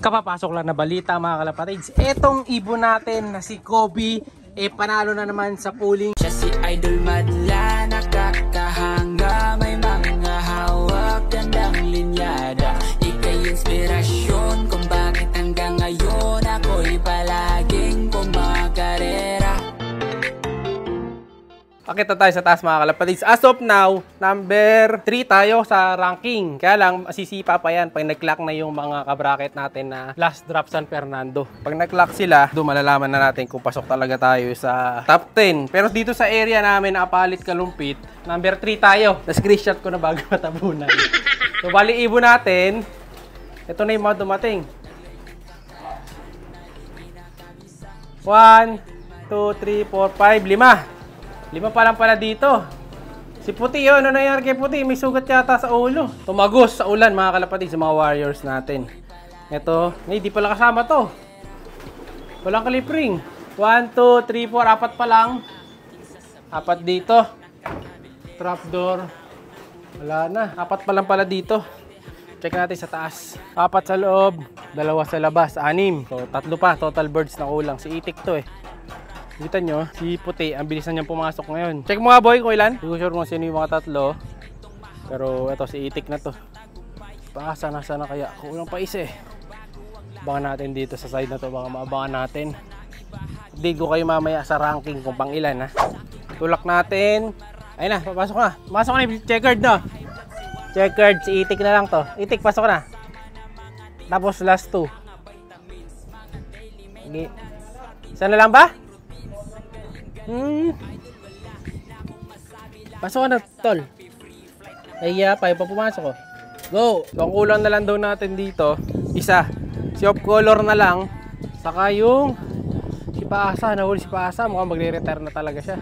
Kapapasok lang na balita mga kalapatids. Etong ibon natin na si Kobe, panalo na naman sa pooling. Siya si Idol Madla, nakakahanga, may mga hawak, gandang linyada. Ika'y inspirasyon kung bakit hanggang ngayon ako'y palaging pumakarera. Pakita tayo sa taas mga kalapatids. As of now, number 3 tayo sa ranking. Kaya lang, masisipa pa yan pag nag-clock na yung mga kabracket natin na last drop San Fernando. Pag nag-clock sila, doon malalaman na natin kung pasok talaga tayo sa top 10. Pero dito sa area namin, Apalit, Kalumpit, number 3 tayo. Na-screenshot ko na bago matabunan. So, bali ibon natin. Ito na yung mga dumating. 1, 2, 3, 4, 5, 5. 5 pa lang pala dito. Si Puti yun, ano nangyari kay Puti? May sugat yata sa ulo. Tumagos sa ulan mga kalapatid sa mga warriors natin. Ito, hindi pala kasama to. Walang kalipring. 1, 2, 3, 4, 4 pa lang. 4 dito. Trapdoor. Wala na. 4 pa lang pala dito. Check natin sa taas. 4 sa loob, 2 sa labas, 6. So, 3 pa. Total birds na kulang. Si Itik to eh. Kita nyo, si Puti, ang bilis na niyang pumasok ngayon. Check mo nga boy kung ilan. Hindi ko sure kung sino yung mga 3. Pero ito, si Itik na to. Paasa na sana kaya. Kulang pa isa eh. Abangan natin dito sa side na to. Baka maabangan natin. Update ko kayo mamaya sa ranking kung pang ilan ha. Tulak natin. Ayun na, papasok na. Pasok na yung checkered no. Checkered, si Itik na lang to. Itik, pasok na. Tapos last 2. Okay. Isa na lang ba? Pasok ka na, tol. Ay, pa pumasok ko. Go! So, ang kulang na lang daw natin dito, isa. Si off color na lang. Saka yung si Paasa. Nahuli si Paasa. Mukhang magre-retire na talaga siya.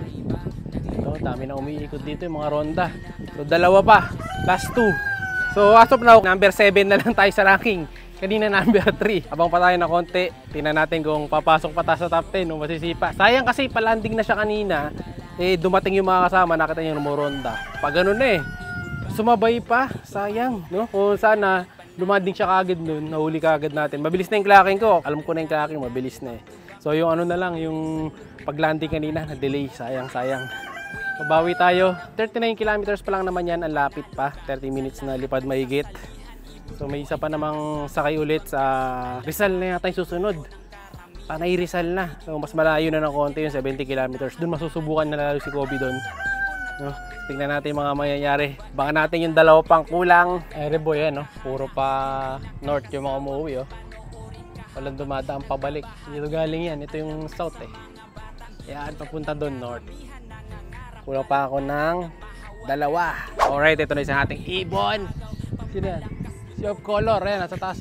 So, dami na umiikot dito yung mga ronda. So, 2 pa. Last 2. So, as of now, number 7 na lang tayo sa ranking. Kanina number 3. Abang pa tayo na konti. Tingnan natin kung papasok pa tayo sa top 10 o masisipa. Sayang kasi palanding na siya kanina. Dumating yung mga kasama. Nakita niyo yung ronda. Pag ganun sumabay pa. Sayang. No? Kung sana lumanding siya kagad nun. Nahuli kagad natin. Mabilis na yung clacking ko. Alam ko na yung clacking. Mabilis na So yung ano na lang. Yung paglanding kanina na delay. Sayang. Mabawi tayo. 39 kilometers pa lang naman yan. Ang lapit pa. 30 minutes na lipad mahigit. So may isa pa namang sakay ulit sa Rizal na yata yung susunod. Panay Rizal na. So mas malayo na ng konti yung 70 kilometers. Doon masusubukan na lalo si Kobe doon. No? Tingnan natin yung mga mangyayari. Baka natin yung 2 pang kulang. Reboy no? Puro pa north yung mga umuwi Walang dumadaan pabalik. Dito galing yan. Ito yung south Yan, papunta doon north. Kulang pa ako ng 2. Alright, ito na isang ating ibon. Sino yan? Si off color, ayan, nasa taas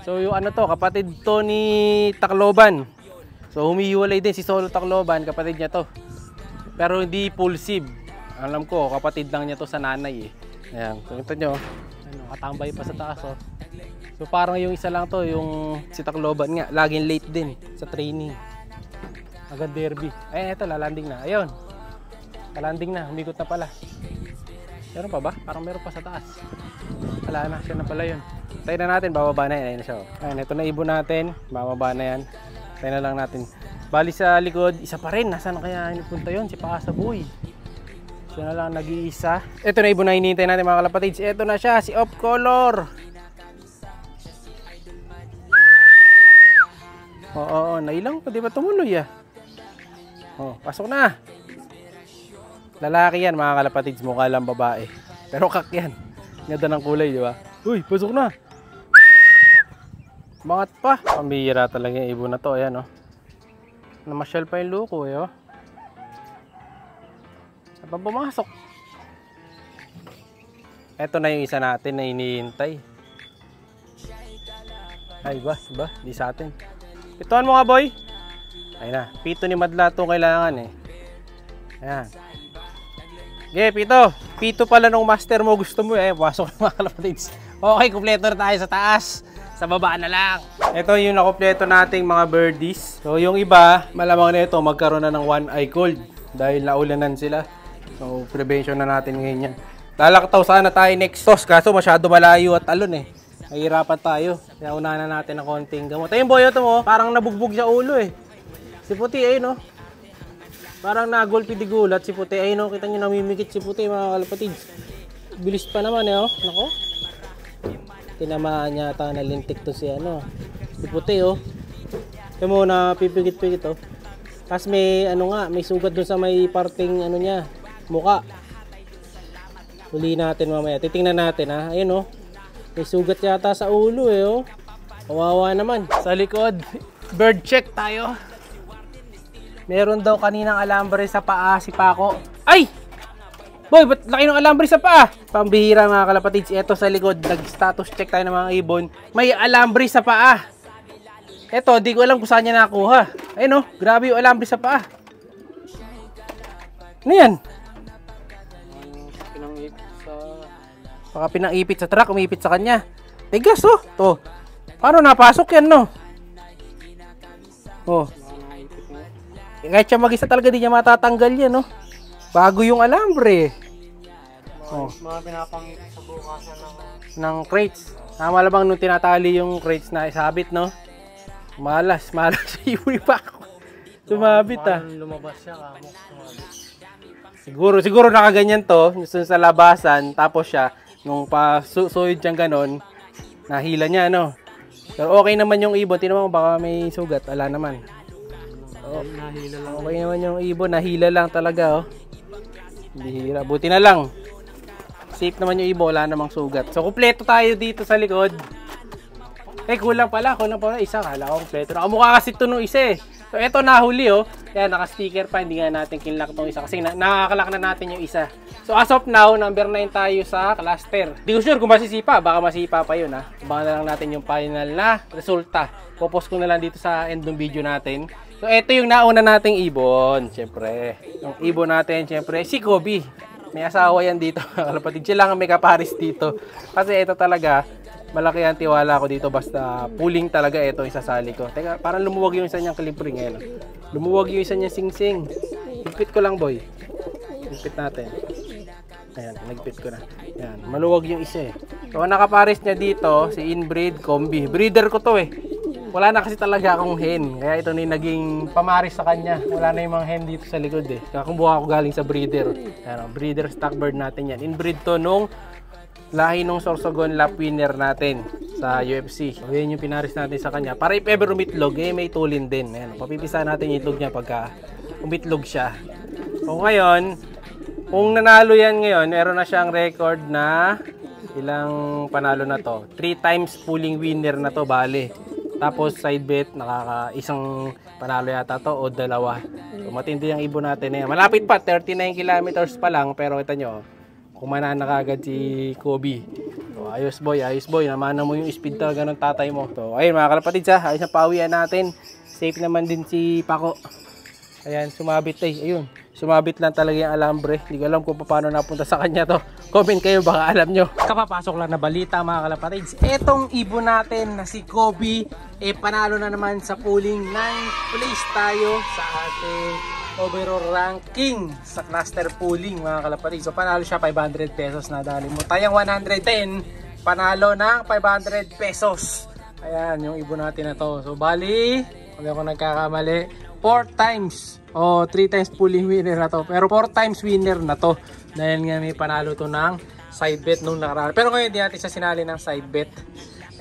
So yung kapatid to ni Tacloban. So humihiwalay din si Solo Tacloban, kapatid niya to. Pero hindi pulsive. Alam ko, kapatid lang niya to sa nanay Ayan, ito nyo. Katambay pa sa taas So parang yung isa lang to, yung si Tacloban nga, laging late din sa training. Agad derby. Ayan, ito, lalanding na. Ayun. Lalanding na, humikot na pala. Meron pa ba? Parang meron pa sa taas. Wala na, siya na pala yun. Tayo na natin, bababa na yan. Ayun na siya. Ayun, ito na ibon natin. Bababa na yan. Tayo na lang natin. Bali sa likod, isa pa rin. Nasaan kaya punta yun? Si Paasa Boy. Siya na lang nag-iisa. Ito na ibon na hinihintay natin mga kalapatids. Ito na siya, si off color. Oo, nailang pa. Di ba tumuloy pasok na. Lalaki yan mga kalapatids, mukha lang babae. Pero kak yan. Ganda ng kulay, di ba? Uy, pasok na. Bangat pa. Pambihira talaga yung ibon na to. Ayan Namasyal pa yung luko Saan pumasok? Eto na yung isa natin na hinihintay. Ay ba? Di sa atin. Pituan mo nga boy. Ayun na. Pito ni Madla to kailangan Ayan. Pito pala nung master mo gusto mo pasok na mga kalapatids. Okay, kumpleto na tayo sa taas. Sa baba na lang. Ito yung nakumpleto nating mga birdies. So yung iba, malamang na ito magkaroon na ng 1 eye cold dahil naulanan sila. So prevention na natin ngayon yan. Lalaktaw sana tayo next toss kaso masyado malayo at alon Mahirapan tayo. Kaya unahan na natin ng konting gamot. Ayun boy, ito mo, parang nabugbog sa ulo eh. Si puti, ayun no. Parang nagulpi di gulat si puti. Ayun no, kita nyo namimikit si puti mga kalapatids. Bilis pa naman eh oh. Nako. Tinamaan niya ata nalintik to si ano. Si puti oh. Ito mo na pipigit-pigit oh. Tapos may ano nga, may sugat dun sa may parting ano niya, muka. Huli natin mamaya. Titingnan natin ha. Ayun oh. May sugat yata sa ulo eh oh. Kawawa naman. Sa likod, bird check tayo. Meron daw kaninang alambre sa paa si Paco. Ay! Boy, ba't laki ng alambre sa paa? Pambihira mga kalapatids. Ito sa likod, nag-status check tayo ng mga ibon. May alambre sa paa. Ito, di ko alam kung saan niya nakuha. Ayun oh, grabe yung alambre sa paa. Ano yan? Baka pinangipit sa truck, umipit sa kanya. Tigas oh. To. Paano napasok yan no? Oh. Kahit siya mag-isa talaga di niya matatanggal yan no. Bago yung alambre. Oh. Mga pinapangipit sa bukasan ng crates. Malamang nung tinatali yung crates na isabit no. Malas yung iba ko. Sumabit ah. Lumabas siya kamok sumabit. Siguro nakaganyan to sa labasan tapos siya nung pasusoid siyang ganon, nahila niya, no? Pero okay naman yung ibon. Tingnan mo, baka may sugat. Ala naman. Oh, Nahila lang. okay naman yung ibon. Nahila lang talaga, oh. Bihira. Buti na lang. Safe naman yung ibon. Wala namang sugat. So, kumpleto tayo dito sa likod. Kulang pala. Isa. Kala ko kumpleto. Nakamukha kasi ito nung isa, eh. So, eto nahuli, oh. Kaya naka-sticker pa. Hindi nga natin kinlock itong isa. Kasi nakakalak na natin yung isa. So, as of now, number 9 tayo sa cluster. Di ko sure kung masisipa. Baka masipa pa yun, ha. Abangan na lang natin yung final na resulta. Popost ko na lang dito sa end ng video natin. So, eto yung nauna nating ibon. Siyempre. Yung ibon natin, siyempre, si Kobe. May asawa yan dito. Kalapatid siya lang ang may kaparis dito. Kasi ito talaga, malaki ang tiwala ko dito. Basta pooling talaga ito isasali ko. Teka, parang lumuwag yung isa niyang kalibring ngayon. Lumuwag yung isa niyang sing-sing. Higpit ko lang, boy. Higpit natin. Ayan, nagpit ko na. Ayan, maluwag yung isa eh. So, ang nakapares niya dito, si inbreed combi. Breeder ko to eh. Wala na kasi talaga akong hen. Kaya ito na yung naging pamaris sa kanya. Wala na yung mga hen dito sa likod eh. Kaya kumuha ko galing sa breeder. Ayan, breeder stock bird natin yan. Inbreed to nung lahi nung Sorsogon lap winner natin sa UFC. So, yun yung pinaris natin sa kanya. Para if ever umitlog, eh, may tulin din. Ayan, papipisa natin yung itlog niya pagka umitlog siya. So, ngayon, kung nanalo yan ngayon, meron na siyang record na ilang panalo na to. 3 times pooling winner na to, bale. Tapos side bet, isang panalo yata to o 2. So, matindi yung ibon natin na yan. Malapit pa, 39 kilometers pa lang. Pero ito nyo, kumana na kagad si Kobe. So, ayos boy. Namana mo yung speed talaga ng tatay mo. So, ayun mga kalapatids ha, ayos na pawian natin. Safe naman din si Paco. Ayan, sumabit eh. Ayun. Sumabit lang talaga yung alambre. Hindi ko alam kung paano napunta sa kanya to. Comment kayo, baka alam nyo. Kapapasok lang na balita mga kalapatids. Etong ibon natin na si Kobe, panalo na naman sa pooling 9 place tayo sa ating overall ranking sa cluster pooling mga kalapatids. So panalo siya 500 pesos na dali mo. Tayang 110, panalo ng 500 pesos. Ayan, yung ibon natin na to. So bali, kung ako nagkakamali, 4 times o 3 times pooling winner na to. Pero 4 times winner na to. Dahil nga may panalo to ng side bet nung nakaraan. Pero ngayon di natin siya sinali ng side bet.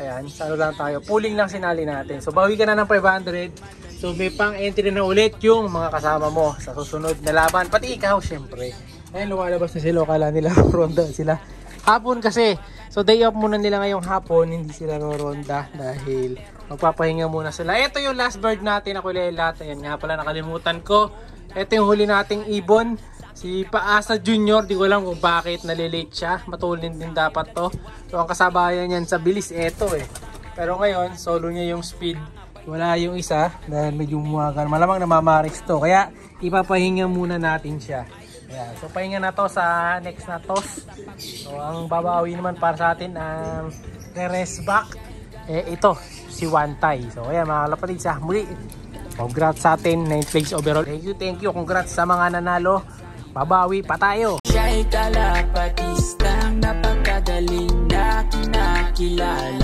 Ayan, salo lang tayo. Pooling lang sinali natin. So bawi ka na ng 500. So may pang entry na ulit yung mga kasama mo sa susunod na laban. Pati ikaw syempre. Ayan, lumalabas na sila. Kala nila ronda sila. Hapon kasi. So day off muna nila ngayong hapon. Hindi sila ronda dahil magpapahinga muna sila. Ito yung last bird natin na kulelat. Ayan nga pala, nakalimutan ko. Ito yung huli nating ibon. Si Paasa Junior. Di ko alam kung bakit nalilate siya. Matulin din dapat to. So ang kasabayan niyan sa bilis, ito eh. Pero ngayon, solo niya yung speed. Wala yung isa. Dahil medyo muwagan. Malamang namamaris to. Kaya ipapahinga muna natin siya. Ayan. So pahinga na to sa next na toss. So ang babawi naman para sa atin ang rest back. Ito si Wantay. So ayan mga kalapatids ha, muli congrats sa atin, 9 plays overall. Thank you, congrats sa mga nanalo. Babawi pa tayo. Siya'y kalapatistang napakagaling na kinakilala.